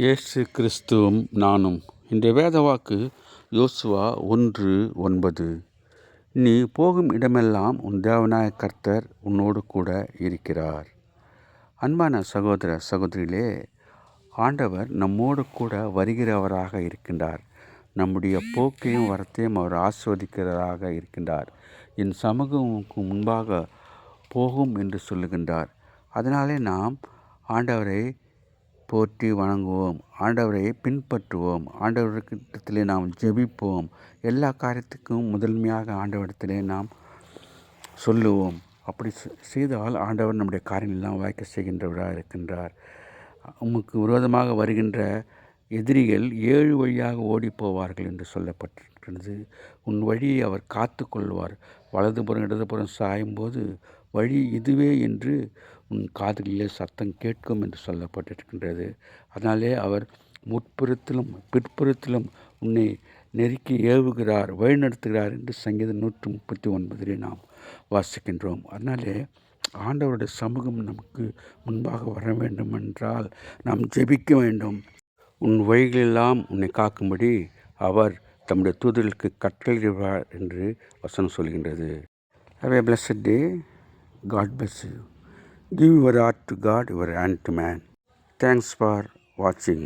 இயேசு கிறிஸ்துவும் நானும். இன்றைய வேதவாக்கு யோசுவா 1:9. நீ போகும் இடமெல்லாம் உன் தேவனாய கர்த்தர் உன்னோடு கூட இருக்கிறார். அன்பான சகோதர சகோதரிகளே, ஆண்டவர் நம்மோடு கூட வருகிறவராக இருக்கின்றார். நம்முடைய போக்கையும் வரத்தையும் அவர் ஆஸ்வதிக்கிறவராக இருக்கின்றார். என் சமூகமுக்கு முன்பாக போகும் என்று சொல்லுகின்றார். அதனாலே நாம் ஆண்டவரை போற்றி வணங்குவோம், ஆண்டவரை பின்பற்றுவோம், ஆண்டவரிடத்திலே நாம் ஜெபிப்போம். எல்லா காரியத்துக்கும் முதன்மையாக ஆண்டவரிடத்திலே நாம் சொல்லுவோம். அப்படி செய்தால் ஆண்டவர் நம்முடைய காரியங்களெல்லாம் வாய்க்க செய்கின்றவராக இருக்கின்றார். உமக்கு விரோதமாக வருகின்ற எதிரிகள் 7 வழியாக ஓடி போவார்கள் என்று சொல்லப்பட்டிருக்கிறது. உன் வழியை அவர் காத்து கொள்வார். வலதுபுறம் இடதுபுறம் சாயும்போது வழி இதுவே என்று உன் காதுகளிலே சத்தம் கேட்கும் என்று சொல்லப்பட்டிருக்கின்றது. அதனாலே அவர் முற்புறத்திலும் பிற்புறத்திலும் உன்னை நெருக்கி ஏவுகிறார், வழிநடத்துகிறார் என்று சங்கீதம் 139 நாம் வாசிக்கின்றோம். அதனாலே ஆண்டவருடைய சமூகம் நமக்கு முன்பாக வர வேண்டும் என்றால் நாம் ஜெபிக்க வேண்டும். உன் வழிகளெல்லாம் உன்னை காக்கும்படி அவர் தம்முடைய தூதர்களுக்கு கட்டளையிடுவார் என்று வசனம் சொல்கின்றது. Have a blessed day. God bless you. Give your heart to God, your hand to man. Thanks for watching.